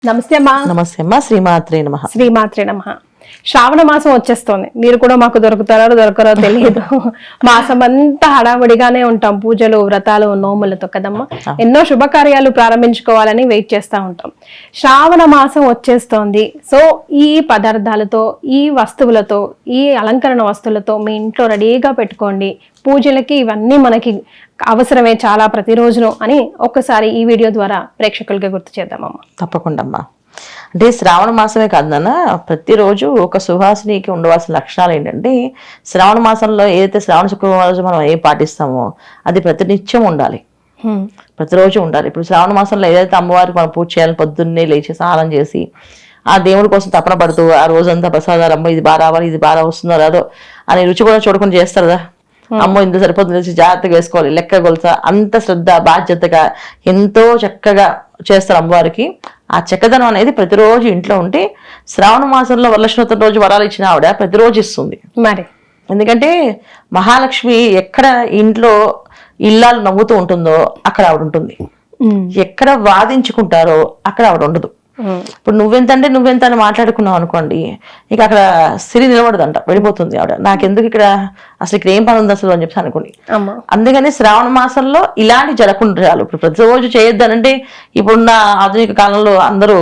నమస్తే అమ్మా. నమస్తే అమ్మా. శ్రీమాత్రే నమః. శ్రీమాత్రే నమః. శ్రావణ మాసం వచ్చేస్తోంది. మీరు కూడా మాకు దొరకరో తెలియదు. మాసం అంతా హడావుడిగానే ఉంటాం, పూజలు, వ్రతాలు, నోములతో కదమ్మా. ఎన్నో శుభకార్యాలు ప్రారంభించుకోవాలని వెయిట్ చేస్తూ ఉంటాం. శ్రావణ మాసం వచ్చేస్తోంది. సో ఈ పదార్థాలతో, ఈ వస్తువులతో, ఈ అలంకరణ వస్తువులతో మీ ఇంట్లో రెడీగా పెట్టుకోండి. పూజలకి ఇవన్నీ మనకి అవసరమే చాలా ప్రతిరోజును అని ఒక్కసారి ఈ వీడియో ద్వారా ప్రేక్షకులకి గుర్తు చేద్దామమ్మా. తప్పకుండా అమ్మా. అంటే శ్రావణ మాసమే కాదు నాన్న, ప్రతిరోజు ఒక సుహాసినికి ఉండవలసిన లక్షణాలు ఏంటంటే, శ్రావణ మాసంలో ఏదైతే శ్రావణ శుక్రవారం రోజు మనం ఏం పాటిస్తామో అది ప్రతినిత్యం ఉండాలి, ప్రతిరోజు ఉండాలి. ఇప్పుడు శ్రావణ మాసంలో ఏదైతే అమ్మవారికి మనం పూజ చేయాలని పొద్దున్నే లేచి స్నానం చేసి ఆ దేవుడి కోసం తపన పడుతూ ఆ రోజంతా ప్రసాదాలు, అమ్మ ఇది బాగా రావాలి, ఇది బాగా వస్తుందో రాదో అని రుచి కూడా చూడకుండా చేస్తారు కదా. అమ్మో ఇంత సరిపోతుంది తెలిసి జాగ్రత్తగా వేసుకోవాలి, లెక్క గొలుస, అంత శ్రద్ధ బాధ్యతగా ఎంతో చక్కగా చేస్తారు అమ్మవారికి. ఆ చక్కదనం అనేది ప్రతిరోజు ఇంట్లో ఉంటే శ్రావణ మాసంలో వరలక్ష్మి రోజు వరాలు ఇచ్చిన ఆవిడ ప్రతిరోజు ఇస్తుంది మరి. ఎందుకంటే మహాలక్ష్మి ఎక్కడ ఇంట్లో ఇల్లాలు నవ్వుతూ ఉంటుందో అక్కడ ఆవిడ ఉంటుంది, ఎక్కడ వాదించుకుంటారో అక్కడ ఆవిడ ఉండదు. ఇప్పుడు నువ్వెంత అని మాట్లాడుకున్నావు అనుకోండి, ఇక అక్కడ సిరి నిలబడదంట, వెళ్ళిపోతుంది ఆవిడ. నాకెందుకు ఇక్కడ, అసలు ఇక్కడ ఏం పని ఉంది అసలు అని చెప్పి అనుకోండి. అందుకని శ్రావణ మాసంలో ఇలాంటి జరగకుండా చాలు. ఇప్పుడు ప్రతిరోజు చేయొద్దనంటే ఇప్పుడున్న ఆధునిక కాలంలో అందరూ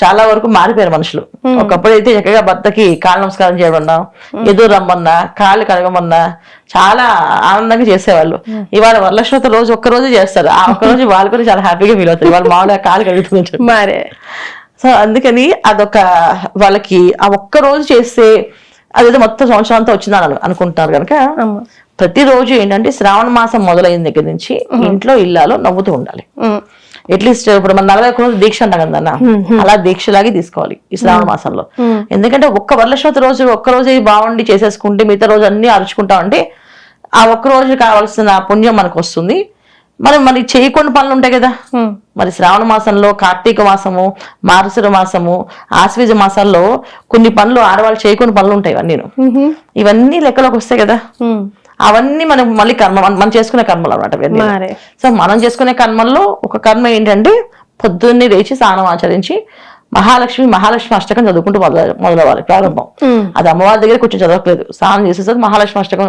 చాలా వరకు మారిపోయారు మనుషులు. ఒకప్పుడైతే చక్కగా భర్తకి కాళ్ళ నమస్కారం చేయమన్నా, ఎదురు రమ్మన్నా, కాళ్ళు కడగమన్నా చాలా ఆనందంగా చేసేవాళ్ళు. ఇవాళ వరలక్ష్మి రోజు ఒక్కరోజు చేస్తారు, ఆ ఒక్కరోజు వాళ్ళు కూడా చాలా హ్యాపీగా ఫీల్ అవుతారు, వాళ్ళు మామూలుగా కాళ్ళు కడుగుతున్నారు మరి. సో అందుకని అదొక వాళ్ళకి ఆ ఒక్కరోజు చేస్తే అదేదో మొత్తం సంవత్సరం అంతా వచ్చిందని అనుకుంటున్నారు కనుక ప్రతిరోజు ఏంటంటే శ్రావణ మాసం మొదలైన దగ్గర నుంచి ఇంట్లో ఇల్లాలో నవ్వుతూ ఉండాలి. అట్లీస్ట్ ఇప్పుడు మన 41 రోజు దీక్ష అంటాం కదన్న, అలా దీక్షలాగే తీసుకోవాలి ఈ శ్రావణ మాసంలో. ఎందుకంటే ఒక్క వరలక్ష్మి రోజు ఒక్కరోజు బాగుండి చేసేసుకుంటే మిగతా రోజు అన్ని అరుచుకుంటామంటే ఆ ఒక్కరోజు కావాల్సిన పుణ్యం మనకు వస్తుంది. మరి చేయకుండా పనులు ఉంటాయి కదా. మరి శ్రావణ మాసంలో కార్తీక మాసము, మార్గశిర మాసము, ఆశ్వీజ మాసాల్లో కొన్ని పనులు ఆడవాళ్ళు చేయకుండా పనులు ఉంటాయి. ఇవన్నీ లెక్కలోకి వస్తాయి కదా. అవన్నీ మనం మళ్ళీ కర్మ, మనం చేసుకునే కర్మలు అన్నమాట. సో మనం చేసుకునే కర్మల్లో ఒక కర్మ ఏంటంటే పొద్దున్నే లేచి స్నానం ఆచరించి మహాలక్ష్మి అష్టకం చదువుకుంటూ మొదలవ్వాలి ప్రారంభం. అది అమ్మవారి దగ్గర కొంచెం చదవట్లేదు, స్నానం చేసేసరికి మహాలక్ష్మి అష్టకం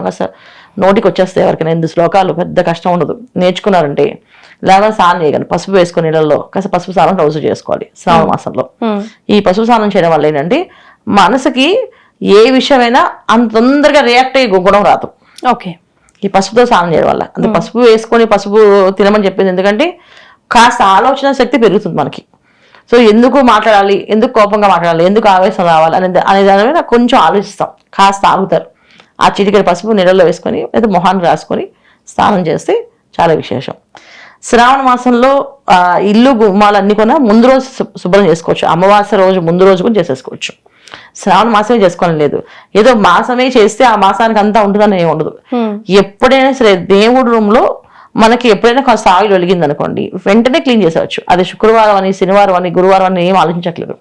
నోటికి వచ్చేస్తాయి. ఎవరికైనా 8 శ్లోకాలు, పెద్ద కష్టం ఉండదు. నేర్చుకున్నారంటే లేకపోతే స్నానం చేయగలను, పసుపు వేసుకుని నీళ్ళల్లో కాస్త పసుపు స్నానం రోజు చేసుకోవాలి శ్రావణ మాసంలో. ఈ పసుపు స్నానం చేయడం వల్ల ఏంటంటే మనసుకి ఏ విషయమైనా అంత తొందరగా రియాక్ట్ అయ్యే గుణం రాదు. ఓకే. ఈ పసుపుతో స్నానం చేయడం వల్ల, అంటే పసుపు వేసుకొని పసుపు తినమని చెప్పింది ఎందుకంటే కాస్త ఆలోచన శక్తి పెరుగుతుంది మనకి. సో ఎందుకు మాట్లాడాలి, ఎందుకు కోపంగా మాట్లాడాలి, ఎందుకు ఆవేశం రావాలి అనే దాని మీద కొంచెం ఆలోచిస్తాం, కాస్త ఆగుతారు. ఆ చిటికెడు పసుపు నీళ్ళలో వేసుకొని లేదా మొహాన్ని రాసుకొని స్నానం చేస్తే చాలా విశేషం. శ్రావణ మాసంలో ఇల్లు గుమ్మాలన్నీ కూడా ముందు రోజు శుభ్రం చేసుకోవచ్చు, అమావాస్య రోజు ముందు రోజు కూడా చేసేసుకోవచ్చు. శ్రావణ మాసమే చేసుకోవాలని లేదు, ఏదో మాసమే చేస్తే ఆ మాసానికి అంతా ఉంటుందని ఏమి ఉండదు. ఎప్పుడైనా సరే దేవుడి రూమ్ లో మనకి ఎప్పుడైనా కాస్త ఆయిల్ వెలిగింది అనుకోండి, వెంటనే క్లీన్ చేసేవచ్చు. అది శుక్రవారం అని, శనివారం అని, గురువారం అని ఏం ఆలోచించట్లేదు,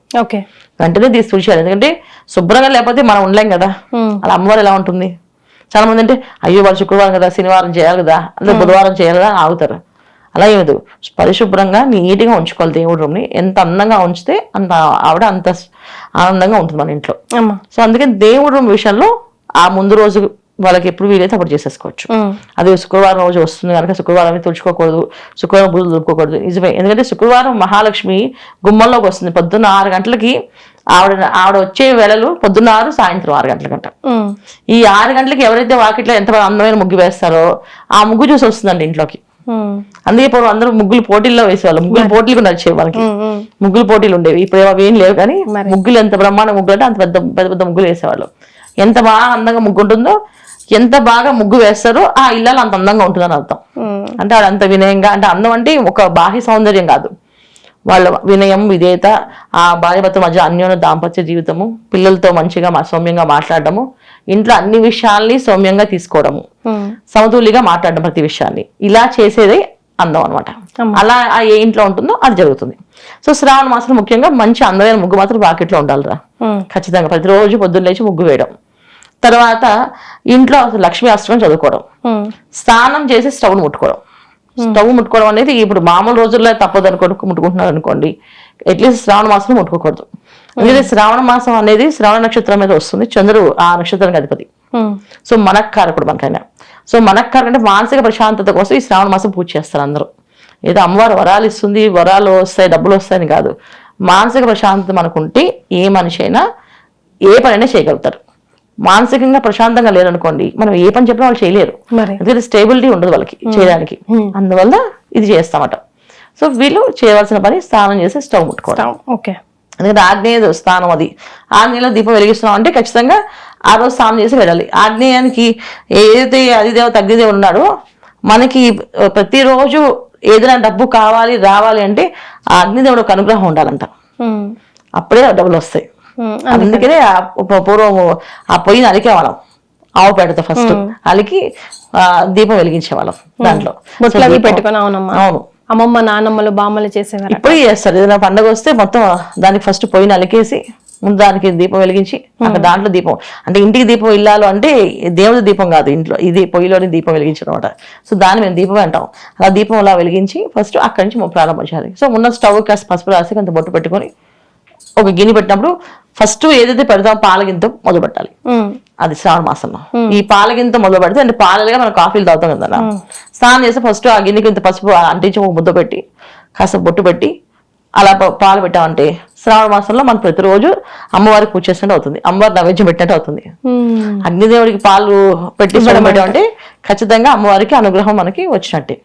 వెంటనే తీసి తుడిచేయాలి. ఎందుకంటే శుభ్రంగా లేకపోతే మనం ఉండలేం కదా. అలా అమ్మవారు ఎలా ఉంటుంది, చాలా మంది అంటే అయ్యో వాళ్ళు శుక్రవారం కదా, శనివారం చేయాలి కదా, అంటే బుధవారం చేయాలి కదా ఆగుతారు. అలా ఏమదు, పరిశుభ్రంగా నీట్గా ఉంచుకోవాలి దేవుడి రూమ్ని. ఎంత అందంగా ఉంచితే అంత ఆవిడ అంత ఆనందంగా ఉంటుంది మన ఇంట్లో. సో అందుకని దేవుడి రూమ్ విషయంలో ఆ ముందు రోజు వాళ్ళకి ఎప్పుడు వీలైతే అప్పుడు చేసేసుకోవచ్చు. అది శుక్రవారం రోజు వస్తుంది కనుక శుక్రవారం తుడుచుకోకూడదు, శుక్రవారం బుద్ధులు దులుపుకోకూడదు. నిజమే, ఎందుకంటే శుక్రవారం మహాలక్ష్మి గుమ్మంలోకి వస్తుంది. పొద్దున్న 6 గంటలకి ఆవిడ వచ్చే వేళలు పొద్దున్న 6, సాయంత్రం 6 గంటలకంట. ఈ 6 గంటలకి ఎవరైతే వాకిట్లో ఎంత అందమైన ముగ్గు వేస్తారో ఆ ముగ్గు చూసి వస్తుందండి ఇంట్లోకి. అందుకే ఇప్పుడు అందరూ ముగ్గులు పోటీల్లో వేసేవాళ్ళు, ముగ్గులు పోటీలు నడిచేవి వాళ్ళకి, ముగ్గులు పోటీలు ఉండేవి. ఇప్పుడు అవి ఏం లేవు కానీ ముగ్గులు ఎంత బ్రహ్మాండ ముగ్గులు అంటే అంత పెద్ద పెద్ద ముగ్గులు వేసేవాళ్ళు. ఎంత బాగా అందంగా ముగ్గు ఉంటుందో, ఎంత బాగా ముగ్గు వేస్తారో ఆ ఇళ్ళలో అంత అందంగా ఉంటుందని అర్థం. అంటే అంత వినయంగా, అంటే అందం అంటే ఒక బాహ్య సౌందర్యం కాదు, వాళ్ళ వినయం, విధేయత, ఆ భార్యాభర్త మధ్య అన్యోన్య దాంపత్య జీవితము, పిల్లలతో మంచిగా సౌమ్యంగా మాట్లాడటము, ఇంట్లో అన్ని విషయాల్ని సౌమ్యంగా తీసుకోవడము, సమతుల్యంగా మాట్లాడడం ప్రతి విషయాన్ని, ఇలా చేసేదే అందం అనమాట. అలా ఏ ఇంట్లో ఉంటుందో అది జరుగుతుంది. సో శ్రావణ మాసం ముఖ్యంగా మంచి అందమైన ముగ్గు మాత్రం వాకిట్లో ఉండాలిరా ఖచ్చితంగా. ప్రతిరోజు పొద్దున్న లేచి ముగ్గు వేయడం, తర్వాత ఇంట్లో లక్ష్మీ అష్టకం చదువుకోవడం, స్నానం చేసి స్టవ్ను ముట్టుకోవడం. స్టవ్ ముట్టుకోవడం అనేది ఇప్పుడు మామూలు రోజుల్లో తప్పదు ముట్టుకుంటున్నారు అనుకోండి, అట్లీస్ట్ శ్రావణ మాసంలో ముట్టుకోకూడదు. ఎందుకంటే శ్రావణ మాసం అనేది శ్రావణ నక్షత్రం మీద వస్తుంది, చంద్రుడు ఆ నక్షత్రానికి అధిపతి. సో మనక్కారకుడు మనకైనా. సో మనక్కారకుడు అంటే మానసిక ప్రశాంతత కోసం ఈ శ్రావణ మాసం పూజ చేస్తారు అందరూ. ఏదో అమ్మవారు వరాలు ఇస్తుంది, వరాలు వస్తాయి, డబ్బులు వస్తాయని కాదు. మానసిక ప్రశాంతత మనకుంటే ఏ మనిషి అయినా ఏ పనైనా చేయగలుగుతారు. మానసికంగా ప్రశాంతంగా లేరనుకోండి, మనం ఏ పని చెప్పినా వాళ్ళు చేయలేరు. ఎందుకంటే స్టేబిలిటీ ఉండదు వాళ్ళకి చేయడానికి. అందువల్ల ఇది చేస్తామట. సో వీళ్ళు చేయవలసిన పని స్నానం చేసి స్టవ్ ముట్టుకోవడం. ఓకే. ఎందుకంటే ఆగ్నేయ స్థానం అది. ఆగ్నేయంలో దీపం వెలిగిస్తున్నాం అంటే ఖచ్చితంగా ఆ రోజు స్నానం చేసి వెళ్ళాలి. ఆగ్నేయానికి ఏదైతే అధిదేవత అగ్నిదేవుడు ఉన్నాడో, మనకి ప్రతిరోజు ఏదైనా డబ్బు కావాలి రావాలి అంటే ఆ అగ్నిదేవుడు ఒక అనుగ్రహం ఉండాలంట, అప్పుడే డబ్బులు వస్తాయి. అందుకనే పూర్వం ఆ పొయ్యిని అలికేవాళ్ళం, ఆవు పేడతో ఫస్ట్ అలికి దీపం వెలిగించేవాళ్ళం దాంట్లో పెట్టుకుని. అవును, అమ్మమ్మ నాన్నమ్మలు బామ్మలు చేసేవారు. ఇప్పుడు చేస్తారు. ఏదైనా పండుగ వస్తే మొత్తం దానికి ఫస్ట్ పొయ్యిని అలికేసి ముందు దానికి దీపం వెలిగించి అక్కడ దాంట్లో దీపం అంటే ఇంటికి దీపం ఇల్లాలు అంటే దేవుడి దీపం కాదు, ఇంట్లో ఇది పొయ్యిలోని దీపం వెలిగించడం అనమాట. సో దాన్ని మేము దీపం అంటాం. అలా దీపం అలా వెలిగించి ఫస్ట్ అక్కడి నుంచి ప్రారంభించాలి. సో ఉన్న స్టవ్ కాస్త పసుపు రాసి కొంత బొట్టు పెట్టుకొని ఒక గిన్నె పెట్టినప్పుడు ఫస్ట్ ఏదైతే పెడతామో పాలగింత మొదలు పెట్టాలి. అది శ్రావణ మాసంలో ఈ పాలగింత మొదలు పెడితే అంటే పాలలుగా మనం కాఫీలు తాగుతాం కదా, స్నానం చేస్తే ఫస్ట్ ఆ గిన్నెకి ఇంత పసుపు అంటించి ఒక ముద్ద పెట్టి కాస్త బొట్టు పెట్టి అలా పాలు పెట్టామంటే శ్రావణ మాసంలో మనం ప్రతిరోజు అమ్మవారికి పూజ చేసినట్టు అవుతుంది, అమ్మవారి నైవేద్యం పెట్టినట్టు అవుతుంది. అగ్నిదేవుడికి పాలు పెట్టి పెట్టామంటే ఖచ్చితంగా అమ్మవారికి అనుగ్రహం మనకి వచ్చినట్టే.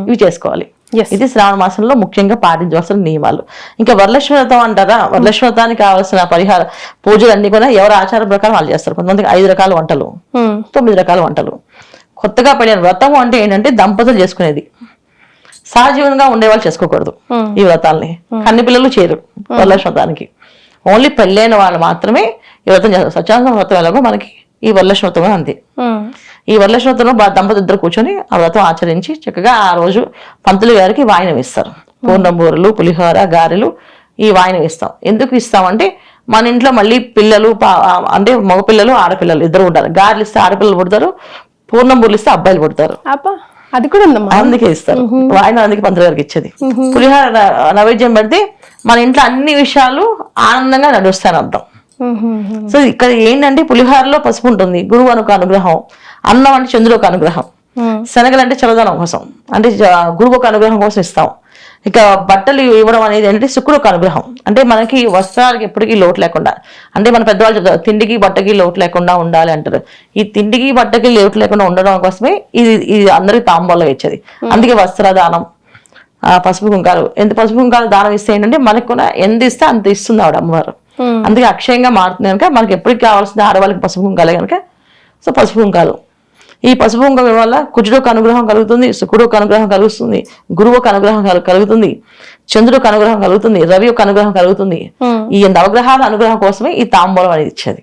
ఇవి చేసుకోవాలి. ఇది శ్రావణ మాసంలో ముఖ్యంగా పాటించవలసిన నియమాలు. ఇంకా వరలక్ష్మి వ్రతం అంటారా, వరలక్ష్మి వ్రతానికి కావాల్సిన పరిహార పూజలు అన్ని కూడా ఎవరి ఆచార ప్రకారం వాళ్ళు చేస్తారు. కొంతమందికి 5 రకాల వంటలు, 9 రకాల వంటలు. కొత్తగా పడిన వ్రతం అంటే ఏంటంటే దంపతులు చేసుకునేది, సహజీవనంగా ఉండేవాళ్ళు చేసుకోకూడదు ఈ వ్రతాలని. కన్ని పిల్లలు చేయరు వరలక్ష్మి వ్రతానికి. ఓన్లీ పెళ్ళైన వాళ్ళు మాత్రమే ఈ వ్రతం చేస్తారు. సత్యానంద వ్రతం ఎలాగో మనకి ఈ వరలక్ష్మి వ్రతం అంతే. ఈ వరలక్ష్మి వ్రతంలో దంపతులు ఇద్దరు కూర్చొని ఆ వ్రతం ఆచరించి చక్కగా ఆ రోజు పంతులు గారికి వాయినం ఇస్తారు. పూర్ణబూరలు, పులిహోర, గారెలు ఈ వాయినం ఇస్తాం. ఎందుకు ఇస్తామంటే మన ఇంట్లో మళ్ళీ పిల్లలు అంటే మగపిల్లలు ఆడపిల్లలు ఇద్దరు ఉంటారు. గారెలు ఇస్తే ఆడపిల్లలు పుడతారు, పూర్ణబూరలు ఇస్తే అబ్బాయిలు పుడతారు. అది కూడా ఉందమ్మా, అందుకే ఇస్తారు వాయినం. అందుకే పంతులు గారికి ఇచ్చేది. పులిహోర నైవేద్యం పెడితే మన ఇంట్లో అన్ని విషయాలు ఆనందంగా నడుస్తాయని అర్థం. సో ఇక్కడ ఏంటంటే పులిహోరలో పసుపు ఉంటుంది, గురువు అనుక అనుగ్రహం. అన్నం అంటే చంద్రుడు ఒక అనుగ్రహం. శనగలు అంటే చల్లదనం కోసం, అంటే గురువు ఒక అనుగ్రహం కోసం ఇస్తాం. ఇక బట్టలు ఇవ్వడం అనేది ఏంటంటే శుక్రుడు ఒక అనుగ్రహం. అంటే మనకి వస్త్రాలకి ఎప్పటికీ లోటు లేకుండా, అంటే మన పెద్దవాళ్ళు చెప్తారు తిండికి బట్టకి లోటు లేకుండా ఉండాలి అంటారు. ఈ తిండికి బట్టకి లోటు లేకుండా ఉండడం కోసమే ఇది అందరికి తాంబూలం ఇచ్చేది. అందుకే వస్త్రదానం, పసుపు కుంకాలు. ఎంత పసుపు కుంకాలు దానం ఇస్తే ఏంటంటే మనకు కూడా ఎంత ఇస్తే అంత ఇస్తుంది ఆవిడ అమ్మవారు. అందుకే అక్షయంగా మారుతుంది కనుక మనకి ఎప్పటికి కావాల్సింది ఆడవాళ్ళకి పసుపు కుంకాలే కనుక. సో పసుపు కుంకాలు, ఈ పసుపు కుంకం వల్ల కుజుడుకు అనుగ్రహం కలుగుతుంది, శుక్రుడుకు అనుగ్రహం కలుగుతుంది, గురువుకు అనుగ్రహం కలుగుతుంది, చంద్రుడికి అనుగ్రహం కలుగుతుంది, రవి యొక్క అనుగ్రహం కలుగుతుంది. ఈ నవగ్రహాల అనుగ్రహం కోసమే ఈ తాంబూలం అనేది ఇచ్చేది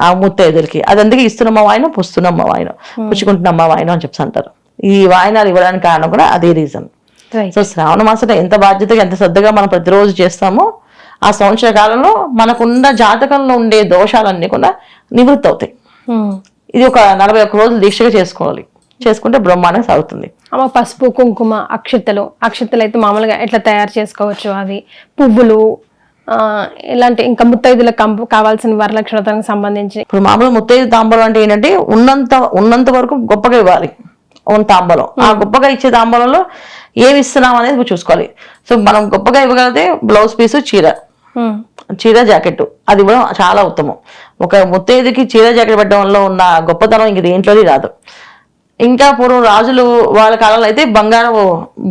ఆ ముత్తైదులకి. అది అందుకే ఇస్తున్నమ్మ వాయనం, పుస్తున్నమ్మ వాయనం, పుచ్చుకుంటున్నమ్మ వాయనం అని చెప్పి అంటారు. ఈ వాయనాలు ఇవ్వడానికి కారణం కూడా అదే రీజన్. సో శ్రావణ మాసంలో ఎంత బాధ్యతగా ఎంత శ్రద్ధగా మనం ప్రతిరోజు చేస్తామో ఆ సంవత్సర కాలంలో మనకున్న జాతకంలో ఉండే దోషాలన్నీ కూడా నివృత్తి అవుతాయి. ఇది ఒక 41 రోజులు దీక్షగా చేసుకోవాలి. చేసుకుంటే బ్రహ్మాండంగా సాగుతుంది. అమ్మ పసుపు కుంకుమ అక్షతలు అయితే మామూలుగా ఎట్లా తయారు చేసుకోవచ్చు? అవి పువ్వులు ఇలాంటి ఇంకా ముత్తైదులకు కావాల్సిన వరలక్ష్మి వ్రతానికి సంబంధించి ఇప్పుడు మామూలు ముత్తైదు తాంబూలం అంటే ఏంటంటే ఉన్నంత వరకు గొప్పగా ఇవ్వాలి తాంబూలం. ఆ గొప్పగా ఇచ్చే తాంబూలంలో ఏమి ఇస్తున్నాం అనేది చూసుకోవాలి. సో మనం గొప్పగా ఇవ్వగలిగితే బ్లౌజ్ పీసు, చీర జాకెట్ అది ఇవ్వడం చాలా ఉత్తమం. ఒక ముత్తైదుకి చీర జాకెట్ పెట్టడంలో ఉన్న గొప్పతనం ఇంక దేంట్లోనే రాదు. ఇంకా పూర్వం రాజులు వాళ్ళ కాలంలో అయితే బంగారం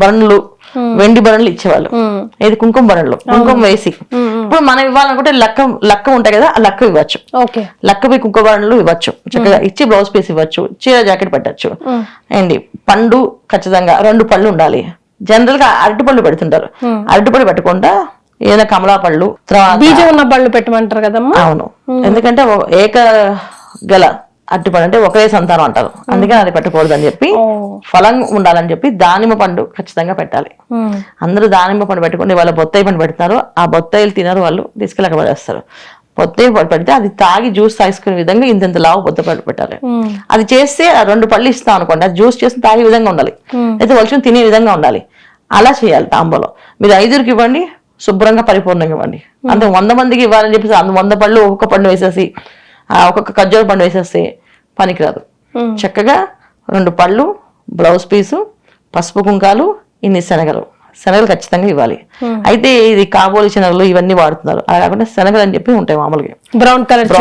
బరణులు, వెండి బరణులు ఇచ్చేవాళ్ళు. ఇది కుంకుమ బరణులు, కుంకుమ వేసి. ఇప్పుడు మనం ఇవ్వాలనుకుంటే లక్క ఉంటాయి కదా, ఆ లక్క ఇవ్వచ్చు. లక్కవి కుంకుమ బరణులు ఇవ్వచ్చు, చక్కగా ఇచ్చి బ్లౌజ్ పీస్ ఇవ్వచ్చు, చీర జాకెట్ పెట్టచ్చు. అండి పండు ఖచ్చితంగా 2 పళ్ళు ఉండాలి. జనరల్ గా అరటిపళ్ళు పెడుతుంటారు, అరటిపళ్ళు పెట్టకుండా ఏదైనా కమలా పళ్ళు, బీజం ఉన్న పళ్ళు పెట్టమంటారు కదమ్మా. అవును, ఎందుకంటే ఏక గల అరటిపళ్ళు అంటే ఒకే సంతానం అంటారు, అందుకని అది పెట్టకూడదు అని చెప్పి. ఫలం ఉండాలని చెప్పి దానిమ్మ పండు ఖచ్చితంగా పెట్టాలి. అందరూ దానిమ్మ పండు పెట్టుకుని వాళ్ళ బొత్తాయి పండు పెడతారు, ఆ బొత్తాయిలు తినరు వాళ్ళు, తీసుకెళ్ళక పడేస్తారు. బొత్తాయి పండు పెడితే అది తాగి జ్యూస్ తాగుకునే విధంగా ఇంత లావు బొత్త పండు పెట్టాలి. అది చేస్తే 2 పళ్ళు ఇస్తాం అనుకోండి, అది జ్యూస్ చేసి తాగే విధంగా ఉండాలి, అయితే వలచుకుని తినే విధంగా ఉండాలి. అలా చేయాలి తాంబూలం. మీరు 5కి ఇవ్వండి, శుభ్రంగా పరిపూర్ణంగా ఇవ్వండి. అంటే 100 మందికి ఇవ్వాలని చెప్పేసి 100 పళ్ళు ఒక్కొక్క పండు వేసేసి ఒక్కొక్క ఖర్జూర పండు వేసేస్తే పనికిరాదు. చక్కగా 2 పళ్ళు, బ్లౌజ్ పీసు, పసుపు కుంకాలు, ఇన్ని శనగలు ఖచ్చితంగా ఇవ్వాలి. అయితే ఇది కాబోలి శనగలు ఇవన్నీ వాడుతున్నారు, అలా కాకుండా శనగలు అని చెప్పి ఉంటాయి మామూలుగా బ్రౌన్ కలర్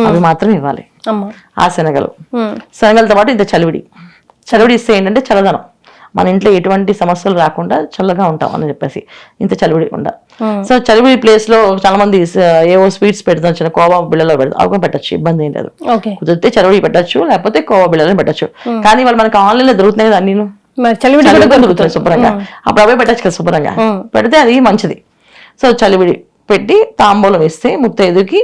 అవి మాత్రం ఇవ్వాలి. ఆ శనగలతో పాటు ఇంత చలివిడి ఇస్తే ఏంటంటే చల్లదనం, మన ఇంట్లో ఎటువంటి సమస్యలు రాకుండా చల్లగా ఉంటాం అని చెప్పేసి ఇంత చలివిడి ఉండ. సో చలివిడి ప్లేస్ లో చాలా మంది ఏవో స్వీట్స్ పెడతాం, చిన్న కోవా బిళ్ళలో పెడతాం, అవి పెట్టచ్చు, ఇబ్బంది ఏం లేదు. కుదిరితే చలివిడి పెట్టచ్చు, లేకపోతే కోవా బిళ్ళలో పెట్టచ్చు. కానీ వాళ్ళు మనకి ఆన్లైన్ లో దొరుకుతున్నాయి కదా అన్ని, దొరుకుతుంది శుభ్రంగా, అప్పుడు అవే పెట్టచ్చు కదా శుభ్రంగా, పెడితే అది మంచిది. సో చలివిడి పెట్టి తాంబూలం ఇస్తే ముత్తైదుకి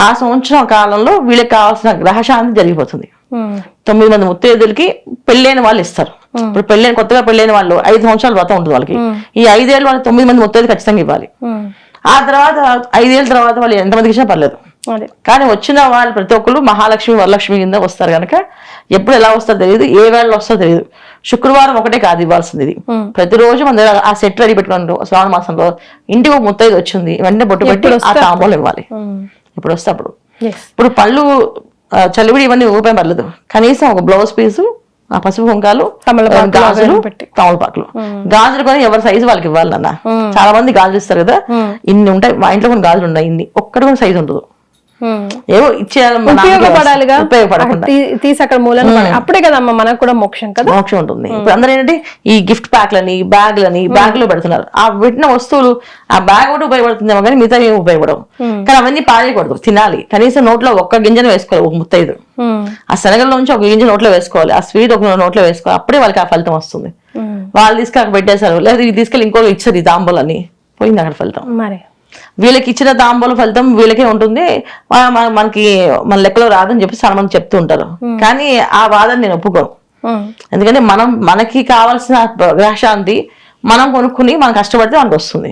ఆ సంవత్సరం కాలంలో వీళ్ళకి కావాల్సిన గ్రహశాంతి జరిగిపోతుంది. 9 మంది ముత్తైదులకి పెళ్ళైన వాళ్ళు ఇస్తారు. ఇప్పుడు కొత్తగా పెళ్ళైన వాళ్ళు 5 సంవత్సరాల వ్రతం ఉంటుంది వాళ్ళకి, ఈ 5 ఏళ్ళు వాళ్ళు 9 మంది ముత్తైదు ఖచ్చితంగా ఇవ్వాలి. ఆ తర్వాత 5 ఏళ్ళ తర్వాత వాళ్ళు ఎంతమందికి ఇచ్చినా పర్లేదు. కానీ వచ్చిన వాళ్ళు ప్రతి ఒక్కరు మహాలక్ష్మి వరలక్ష్మి కింద వస్తారు కనుక ఎప్పుడు ఎలా వస్తారో తెలియదు, ఏ వేళలో వస్తారో తెలియదు. శుక్రవారం ఒకటే కాదు ఇవ్వాల్సింది, ఇది ప్రతిరోజు మన దగ్గర ఆ సెట్ రెడీ పెట్టుకున్నాడు. శ్రావణ మాసంలో ఇంటికి ఒక ముత్తైదు వచ్చింది, వెంటనే బొట్టు పెట్టి ఆ తాంబూలం ఇవ్వాలి. ఇప్పుడు వస్తే అప్పుడు ఇప్పుడు పళ్ళు చలివిడి ఇవన్నీ ఊపేం పర్లేదు, కనీసం ఒక బ్లౌజ్ పీసు, ఆ పసుపు కుంకాలు, గాజులు, తమలపాకులు. గాజులు కొని ఎవరి సైజు వాళ్ళకి ఇవ్వాలి నాన్న. చాలా మంది గాజులు ఇస్తారు కదా, ఇన్ని ఉంటాయి మా ఇంట్లో కొన్ని గాజులు ఉన్నాయి, ఇన్ని ఒక్కటి కూడా సైజు ఉండదు. ఏవో ఉపయోగపడకుండా తీసి అక్కడ మూలను అప్పుడే కదమ్మా మనకు కూడా మోక్షం కదా, మోక్షం ఉంటుంది. ఇప్పుడు అందరూ ఏంటంటే ఈ గిఫ్ట్ ప్యాక్లని బ్యాగ్ లో పెడుతున్నారు. ఆ పెట్టిన వస్తువులు ఆ బ్యాగ్ ఒకటి ఉపయోగపడుతుందేమో కానీ మిగతా ఏమి ఉపయోగపడవు. కానీ అవన్నీ పారేయకూడదు, తినాలి. కనీసం నోట్లో ఒక్క గింజను వేసుకోవాలి ఒక ముత్తైదు. ఆ శనగల్లోంచి ఒక గింజ నోట్లో వేసుకోవాలి, ఆ స్వీట్ ఒక నోట్లో వేసుకోవాలి, అప్పుడే వాళ్ళకి ఆ ఫలితం వస్తుంది. వాళ్ళు తీసుకెళ్ళి అక్కడ పెట్టేశారు, లేదా ఇది తీసుకెళ్ళి ఇంకో ఇచ్చారు ఈ తాంబూలని, పోయింది అక్కడ ఫలితం. వీళ్ళకి ఇచ్చిన తాంబూల ఫలితం వీళ్ళకే ఉంటుంది, మనకి మన లెక్కలో రాదని చెప్పి చాలా మంది చెప్తూ ఉంటారు. కానీ ఆ వాదన నేను ఒప్పుకోను. ఎందుకంటే మనకి కావాల్సిన గ్రహశాంతి మనం కొనుక్కుని మనం కష్టపడితే మనకు వస్తుంది.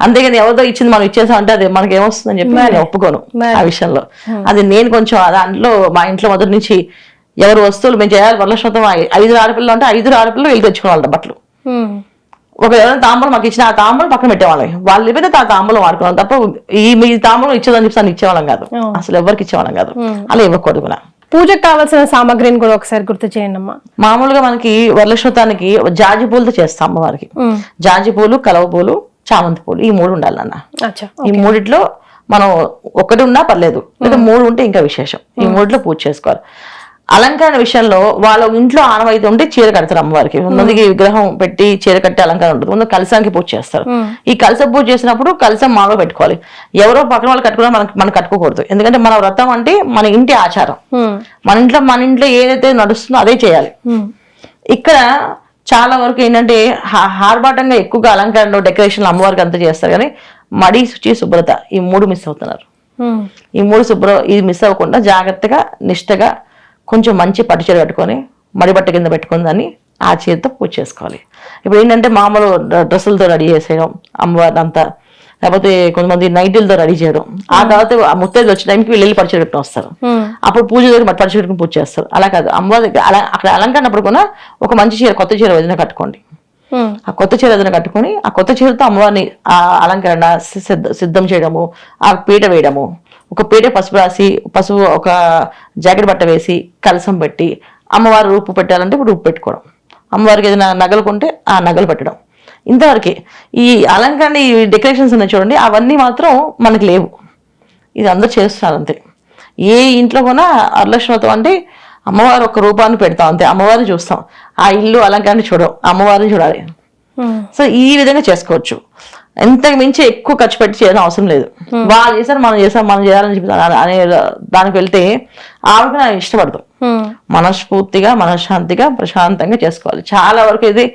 అంతేగాని ఎవరితో ఇచ్చింది మనం ఇచ్చేసాం అంటే అది మనకి ఏమొస్తుందని చెప్పి నేను ఒప్పుకోను ఆ విషయంలో. అది నేను కొంచెం దాంట్లో మా ఇంట్లో మొదటి నుంచి ఎవరు వస్తువులు మేము చేయాలి వరలక్ష్మతం 5 ఆడపిల్లలు అంటే 5 ఆడపిల్లలు వెళ్ళి తెచ్చుకోవాలి బట్టలు. ఒక ఎవరైనా తాంబూలం మాకు ఇచ్చిన ఆ తాంబూలం పక్కన పెట్టేవాళ్ళం, వాళ్ళు ఇవ్వతే ఆ తాంబూలం వాడుకున్నాం తప్ప మీ తాంబూలం ఇచ్చేదని చెప్పి ఇచ్చేవాళ్ళం కాదు, అసలు ఎవరికి ఇచ్చేవాళ్ళం కాదు. అలా ఇవ్వకూడదు కూడా. పూజకు కావాల్సిన సామాగ్రిని కూడా ఒకసారి గుర్తు చేయండి అమ్మా. మామూలుగా మనకి వరలక్ష్మతానికి జాజి పూలతో చేస్తాం అమ్మవారికి. జాజి పూలు, కలవ పూలు, చామంతి పూలు, ఈ 3 ఉండాలన్న. ఈ 3 మనం ఒకటి ఉన్నా పర్లేదు, లేదా 3 ఉంటే ఇంకా విశేషం. ఈ 3 పూజ చేసుకోవాలి. అలంకరణ విషయంలో వాళ్ళ ఇంట్లో ఆనవాయితీ ఉంటే చీర కడతారు అమ్మవారికి. ముందుకి విగ్రహం పెట్టి చీర కట్టి అలంకరణ ఉంటుంది. ముందు కలశానికి పూజ చేస్తారు. ఈ కలశ పూజ చేసినప్పుడు కలశం మాలో పెట్టుకోవాలి. ఎవరో పక్కన వాళ్ళు కట్టుకున్నా మనం కట్టుకోకూడదు. ఎందుకంటే మన వ్రతం అంటే మన ఇంటి ఆచారం. మన ఇంట్లో ఏదైతే నడుస్తుందో అదే చేయాలి. ఇక్కడ చాలా వరకు ఏంటంటే హార్బాటంగా ఎక్కువగా అలంకరణ డెకరేషన్ అమ్మవారికి అంతా చేస్తారు, కానీ మడి, శుచి, శుభ్రత ఈ 3 మిస్ అవుతున్నారు. ఈ 3 ఇది మిస్ అవ్వకుండా జాగ్రత్తగా నిష్టగా కొంచెం మంచి పట్టు చీర కట్టుకొని మడి బట్ట కింద పెట్టుకుని దాన్ని ఆ చీరతో పూజ చేసుకోవాలి. ఇప్పుడు ఏంటంటే మామూలు డ్రెస్సులతో రెడీ చేసేయడం అమ్మవారిని అంతా, లేకపోతే కొంతమంది నైటీలతో రెడీ చేయడం. ఆ తర్వాత ఆ ముత్తైదు వచ్చే టైంకి వీళ్ళు పట్టు చీర కట్టుకుని వస్తారు, అప్పుడు పూజ దగ్గర పట్టు చీర కట్టుకుని పూజ చేస్తారు. అలా కాదు, అమ్మవారి అక్కడ అలంకరణప్పుడు కూడా ఒక మంచి చీర, కొత్త చీర ఏదైనా కట్టుకోండి. ఆ కొత్త చీర ఏదైనా కట్టుకొని ఆ కొత్త చీరతో అమ్మవారిని ఆ అలంకరణ సిద్ధం చేయడము, ఆ పీట వేయడము, ఒక పీట పసుపు రాసి పసుపు ఒక జాకెట్ బట్ట వేసి కలసం పెట్టి అమ్మవారి రూపు పెట్టాలంటే ఇప్పుడు రూపు పెట్టుకోవడం, అమ్మవారికి ఏదైనా నగలు కొంటే ఆ నగలు పెట్టడం, ఇంతవరకే. ఈ అలంకరణ ఈ డెకరేషన్స్ ఉన్నాయి చూడండి, అవన్నీ మాత్రం మనకి లేవు. ఇది అందరూ చేస్తున్నారు అంతే. ఏ ఇంట్లో కూడా వరలక్ష్మతం అంటే అమ్మవారు ఒక రూపాన్ని పెడతాం అంతే, అమ్మవారిని చూస్తాం, ఆ ఇల్లు అలంకరణ చూడం, అమ్మవారిని చూడాలి. సో ఈ విధంగా చేసుకోవచ్చు. ఎంతకు మించి ఎక్కువ ఖర్చు పెట్టి చేయడం అవసరం లేదు. వాళ్ళు చేశారు మనం చేయాలని చెప్పి అనే దానికి వెళ్తే ఆవిడకి నాకు ఇష్టపడదు. మనస్ఫూర్తిగా మనశ్శాంతిగా ప్రశాంతంగా చేసుకోవాలి. చాలా వరకు ఇది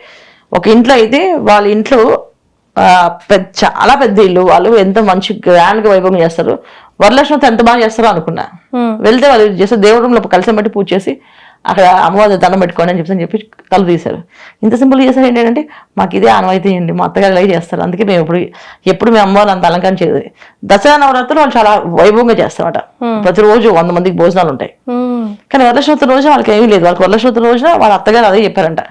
ఒక ఇంట్లో అయితే వాళ్ళ ఇంట్లో చాలా పెద్ద ఇల్లు, వాళ్ళు ఎంత మంచి గ్రాండ్ గా వైభవం చేస్తారు, వరలక్ష్మతం ఎంత బాగా చేస్తారో అనుకున్నా. వెళ్తే వాళ్ళు చేస్తే దేవుడు కలిసి బట్టి పూజ చేసి అక్కడ అమ్మవారి దండం పెట్టుకోండి అని చెప్పి తలు తీశారు. ఇంత సింపుల్ చేశారు. ఏంటంటే మాకు ఇదే ఆనవాయితీ అండి, మా అత్తగారు ఇలా చేస్తారు, అందుకే మేము ఎప్పుడు మేము అమ్మవారు అంత అలంకరణ చేయదు. దసరా నవరాత్రులు వాళ్ళు చాలా వైభవంగా చేస్తామట. ప్రతిరోజు 100 మందికి భోజనాలు ఉంటాయి. కానీ వరలక్ష్మతం రోజు వాళ్ళకి ఏమీ లేదు. వాళ్ళకి వరలక్ష్మతం రోజున వాళ్ళ అత్తగారు అదే చెప్పారంట,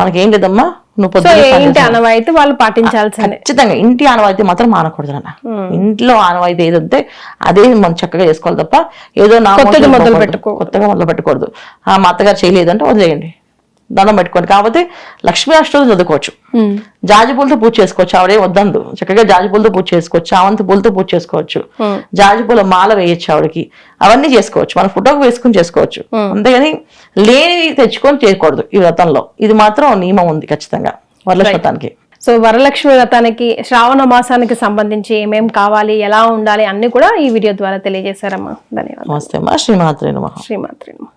మనకేం లేదమ్మా, నువ్వు సో పొద్దున్న స్నానం ఏంటి చేసావా? అనవైతే వాళ్ళు పాటించాల్సిందే. ఖచ్చితంగా ఇంటి ఆనవాయితీ మాత్రం మానకూడదు నాన్న. ఇంట్లో ఆనవాయితీ ఏదంటే అదే మనం చక్కగా చేసుకోవాలి తప్ప ఏదో నా కొత్తది మోసం మొదలు పోకూడదు. పెట్టుకో. కొత్తగా మొదలు పెట్టకూడదు. మా అత్తగారు చేయలేదంటే వదిలేయండి, దండం పెట్టుకోండి. కాకపోతే లక్ష్మీ అష్టోత్తరం చదువుకోవచ్చు, జాజి పూలతో పూజ చేసుకోవచ్చు, ఆవిడే వద్దందు చక్కగా జాజి పూలతో పూజ చేసుకోవచ్చు, చామంతి పూలతో పూజ చేసుకోవచ్చు, జాజి పూల మాల వేయచ్చు ఆవిడకి, అవన్నీ చేసుకోవచ్చు, మన ఫోటోకి వేసుకుని చేసుకోవచ్చు. అంతేగాని లేని తెచ్చుకొని చేయకూడదు ఈ వ్రతంలో. ఇది మాత్రం నియమం ఉంది ఖచ్చితంగా వరలక్ష్మి వ్రతానికి. సో వరలక్ష్మి వ్రతానికి శ్రావణ మాసానికి సంబంధించి ఏమేం కావాలి, ఎలా ఉండాలి అన్ని కూడా ఈ వీడియో ద్వారా తెలియజేశారమ్మా. ధన్యవాదాలు. నమస్తే అమ్మా. శ్రీమాత్రే నమః. శ్రీమాత్రి నమః.